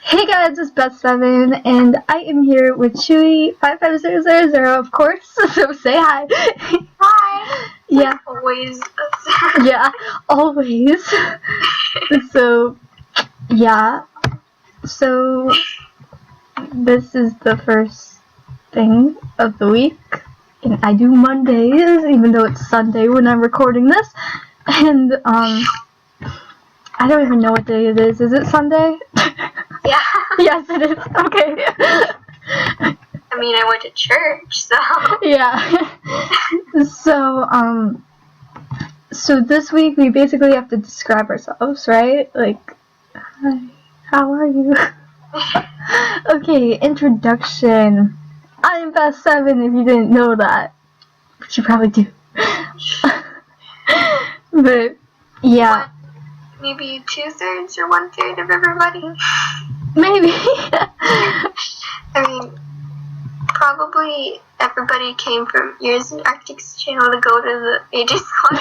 Hey guys, it's Beath7, and I am here with Chewy55000, of course, so say hi. Hi. Yeah. Like always. Yeah, always. So, yeah. So, this is the first thing of the week, and I do Mondays, even though it's Sunday when I'm recording this, and, I don't even know what day it is. Is it Sunday? Yeah. Yes, it is. Okay. I mean, I went to church, so. Yeah. So this week we basically have to describe ourselves, right? Like, hi, how are you? Okay, introduction. I'm Beath7 if you didn't know that. Which you probably do. But, yeah. Maybe 2/3 or 1/3 of everybody. Maybe. I mean, probably everybody came from yours and Arctic's channel to go to the AJ's class.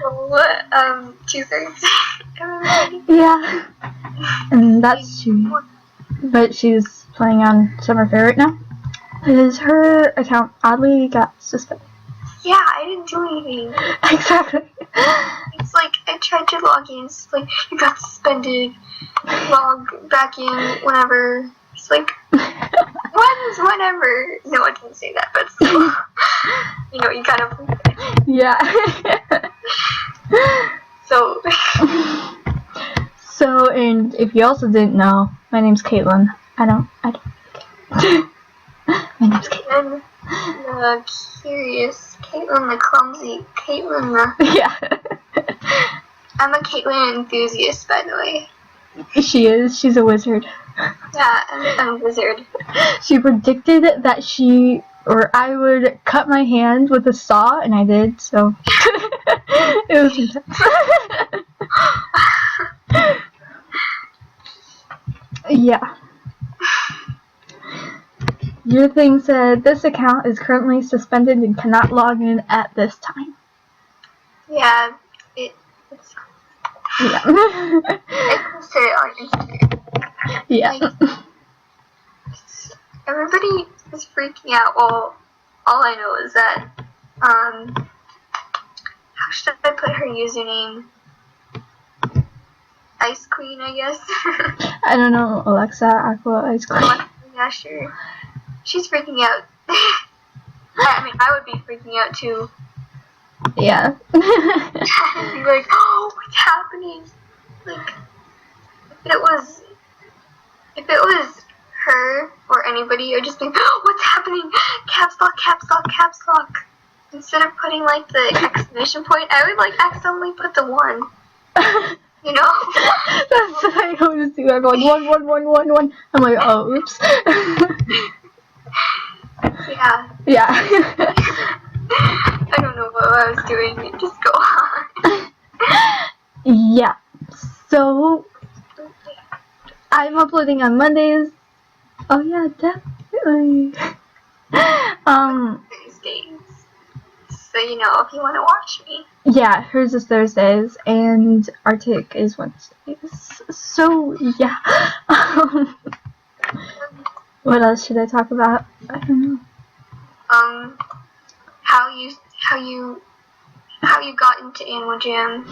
So, 2/3 everybody. Yeah. And that's true. But she's playing on Summer Fair right now. Because her account oddly got suspended. Yeah, I didn't do anything. Exactly. It's like, I tried to log in, it's like, you got suspended, log back in whenever. It's like, whenever. No, I didn't say that, but still, you kind of. Yeah. So. So, and if you also didn't know, my name's Caitlin. I don't. My name's Caitlin. The curious, Caitlin the clumsy, Caitlin the. Yeah. I'm a Caitlin enthusiast, by the way. She is. She's a wizard. Yeah, I'm a wizard. She predicted that I would cut my hand with a saw, and I did, so. It was intense. Yeah. Your thing said, this account is currently suspended and cannot log in at this time. Yeah, it's. Yeah. I posted it on Instagram. Yeah. Like, everybody is freaking out. Well, all I know is that, how should I put her username? Ice Queen, I guess. I don't know, Alexa, Aqua, Ice Queen. Yeah, sure. She's freaking out. I mean, I would be freaking out too. Yeah. I'd be like, oh, what's happening? Like, if it was her or anybody, I'd just think, oh, what's happening? Caps lock, caps lock, caps lock. Instead of putting like the exclamation point, I would like accidentally put the 1. You know? That's what I always do. I'm like, 1. I'm like, oh, oops. Yeah. Yeah. I don't know what I was doing. Just go on. Yeah. So, I'm uploading on Mondays. Oh yeah, definitely. Thursdays. So if you want to watch me. Yeah, hers is Thursdays and Arctic is Wednesdays. So yeah. What else should I talk about? I don't know. How you got into Animal Jam?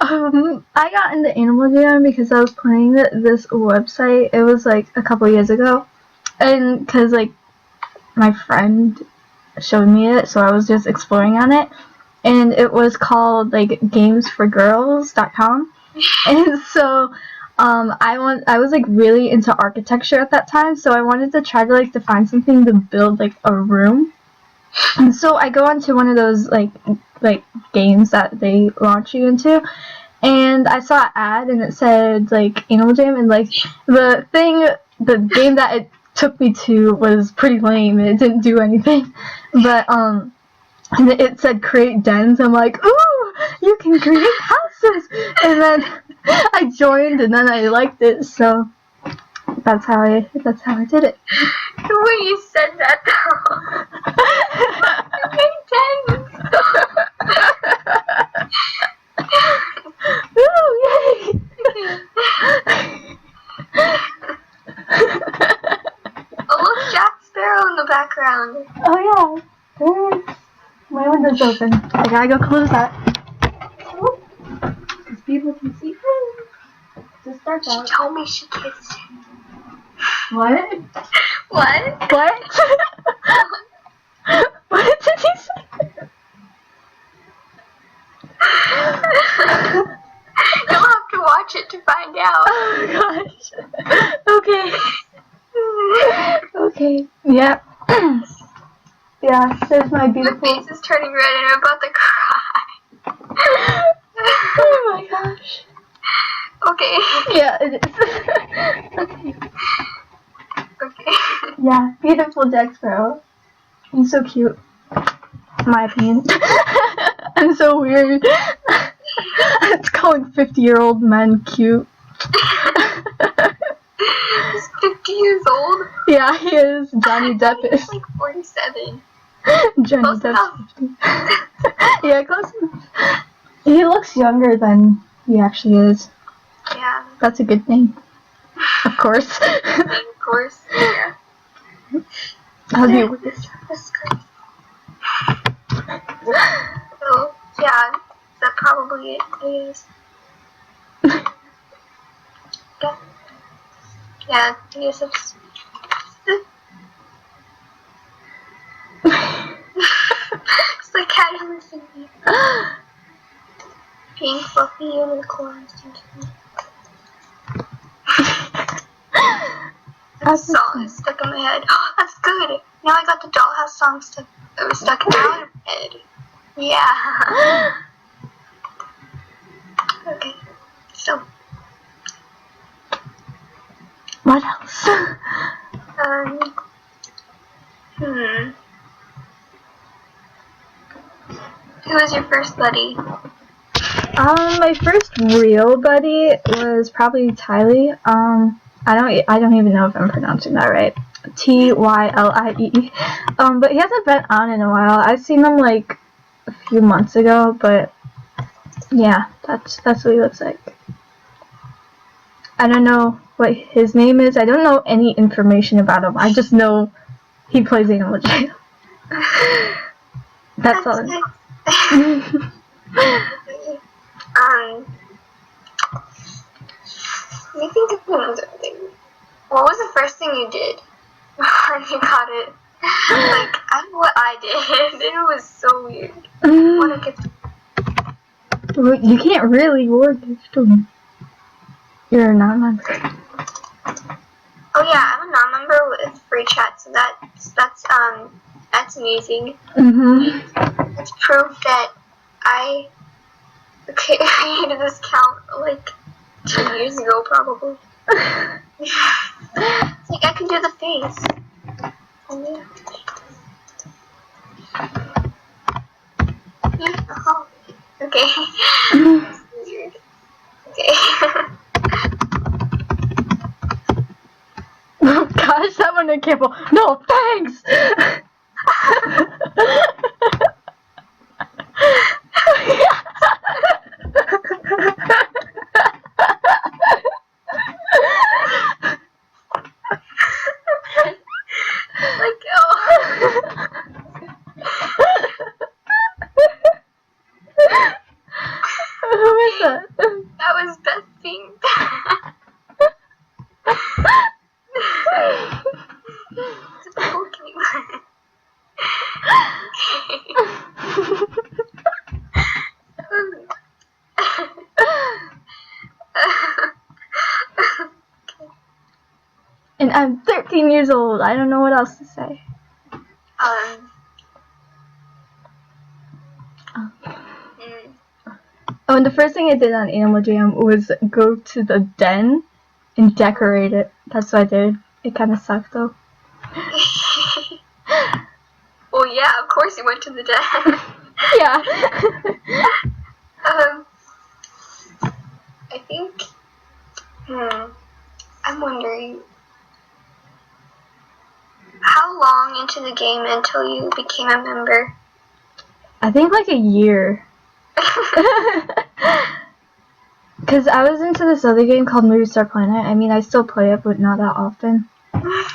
I got into Animal Jam because I was playing this website. It was like a couple years ago, and because like my friend showed me it, so I was just exploring on it, and it was called like gamesforgirls.com, and so I was like really into architecture at that time, so I wanted to try to find something to build like a room. And so I go onto one of those like games that they launch you into, and I saw an ad and it said like Animal Jam, and like the game that it took me to was pretty lame. It didn't do anything, but and it said create dens. I'm like, ooh, you can create houses, and then I joined, and then I liked it, so that's how I did it. The way you said that, though. Woo, yay! background. Oh yeah. My window's open. I gotta go close that. Because people can see. Just start She out. told me she kissed him. What? What? What? What did he say? You'll have to watch it to find out. Oh gosh. Okay. Okay. Yep. Yeah, there's my My beautiful. face is turning red and I'm about to cry. Oh my gosh. Okay. Yeah, it is. Okay. Okay. Yeah, beautiful Jack Sparrow. He's so cute. In my opinion. I'm so weird. It's calling 50-year-old men cute. He's 50 years old. Yeah, he is. Johnny Depp is. He's like 47. Johnny Close Depp's 50. Yeah, close enough. He looks younger than he actually is. Yeah. That's a good thing. Of course. Of course. Yeah. How's you with this? That's good. So, yeah, that's probably it, I guess. Yeah. Yeah, I guess that's it. It's like casually thinking. Pink, fluffy unicorns. That song is stuck in my head. Oh, that's good. Now I got the Dollhouse song stuck out of my head. Yeah. Okay. So, What else? Who was your first buddy? My first real buddy was probably Tylee. I don't even know if I'm pronouncing that right. Tylie. But he hasn't been on in a while. I've seen him like a few months ago, but yeah, that's what he looks like. I don't know what his name is. I don't know any information about him. I just know he plays Animal Jam. That's all. Nice. Let me think of another thing. What was the first thing you did when you got it? Like, I don't know what I did. It was so weird. What a gift. You can't really award gift them. You're a non-member. Oh yeah, I'm a non-member with free chat, so that's amazing. It's proof that I created this account like 2 years ago, probably. It's like I can do the face. Oh, yeah. Oh, okay. That's weird. Okay. Oh gosh, that one I can't. No, thanks. Like, oh. Who is that? That was Beth Pink. It's a Pokemon. And I'm 13 years old. I don't know what else to say. Oh, and the first thing I did on Animal Jam was go to the den and decorate it. That's what I did. It kind of sucked though. Well, yeah, of course you went to the den. Yeah. I think, I'm wondering, how long into the game until you became a member? I think like a year. Because I was into this other game called Movie Star Planet. I mean, I still play it, but not that often.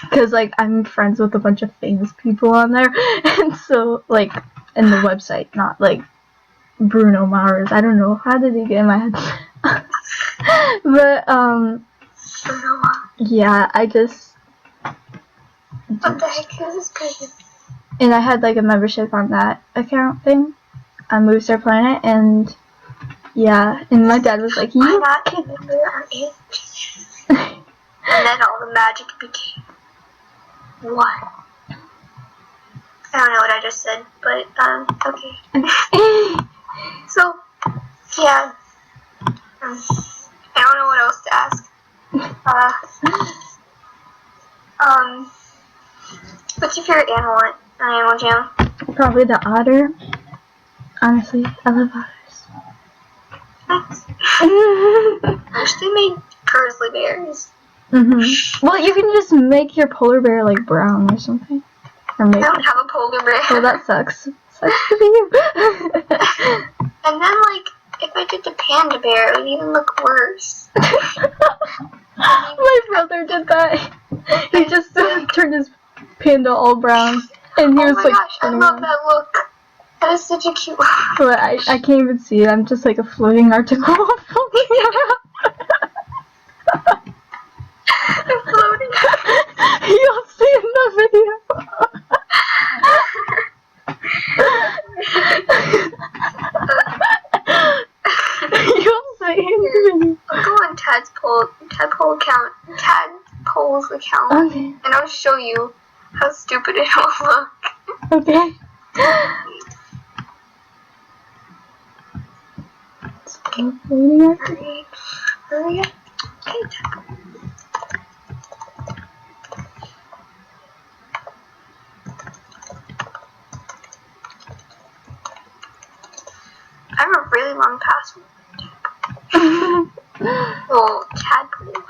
Because, like, I'm friends with a bunch of famous people on there. And so, like, in the website, not, like, Bruno Mars. I don't know. How did he get in my head? But, yeah, I just... What the heck is this person? And I had, like, a membership on that account thing on Movie Star Planet, and... Yeah, and my dad was like, Why you not remember our age? And then all the magic became what? I don't know what I just said, but okay. So yeah, I don't know what else to ask. What's your favorite animal jam? Probably the otter. Honestly, I love otters. I wish they made grizzly bears. Well, you can just make your polar bear like brown or something. Or make I don't have a polar bear. Well, that sucks. Sucks to be you. And then, like, if I did the panda bear, it would even look worse. My brother did that. He just turned his panda all brown, and he was my like, gosh, I love that look. That is such a cute look. But I can't even see it. I'm just like a floating article floating around. I'm floating. You'll see in the video. You'll see in the video. I'll go on Tadpole's account, Okay. and I'll show you how stupid it will look. Okay. Hurry up. Okay, I have a really long password. Well, Tadpole.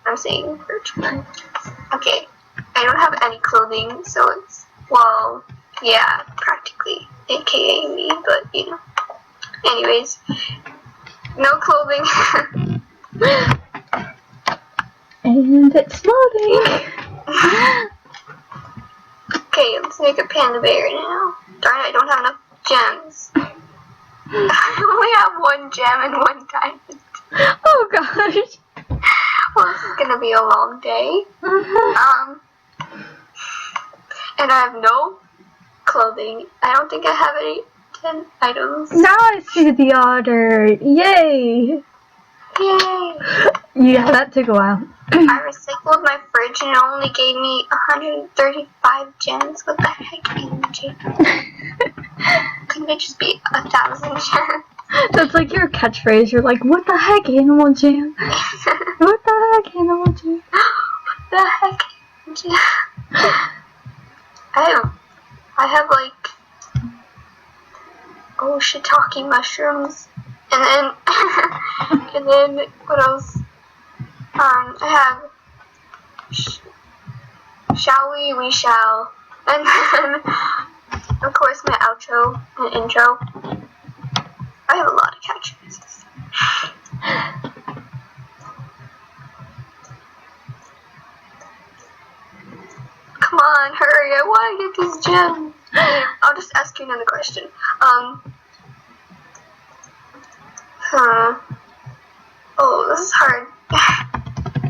I'm saying virtual. Okay, I don't have any clothing, so it's, well, yeah, practically, aka me, but, you know. Anyways, no clothing. And it's loading. Okay, let's make a panda bear now. Darn it, I don't have enough gems. I only have 1 gem and 1 diamond. Oh gosh. Well, this is gonna be a long day. And I have no clothing. I don't think I have any 10 items. Now I see the otter. Yay. Yay! Yeah, that took a while. I recycled my fridge and it only gave me 135 gems. What the heck, energy? Couldn't it just be 1,000 gems? That's like your catchphrase. You're like, what the heck, Animal Jam? What the heck, Animal Jam? What the heck, Jam? I have like, oh, shiitake mushrooms, and then, and then what else? I have, shall we shall, and then, of course, my outro and intro. I have a lot of catchphrases. Come on, hurry, I want to get these gems. I'll just ask you another question. Oh, this is hard.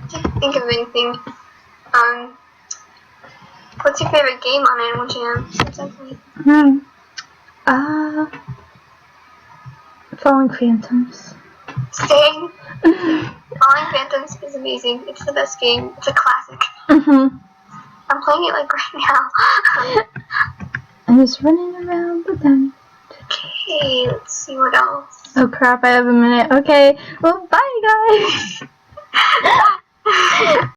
Can't think of anything. What's your favorite game on Animal Jam? Falling Phantoms. Staying. Falling Phantoms is amazing. It's the best game. It's a classic. I'm playing it like right now. I'm just running around with them. Okay, let's see what else. Oh crap, I have a minute. Okay, well, bye guys.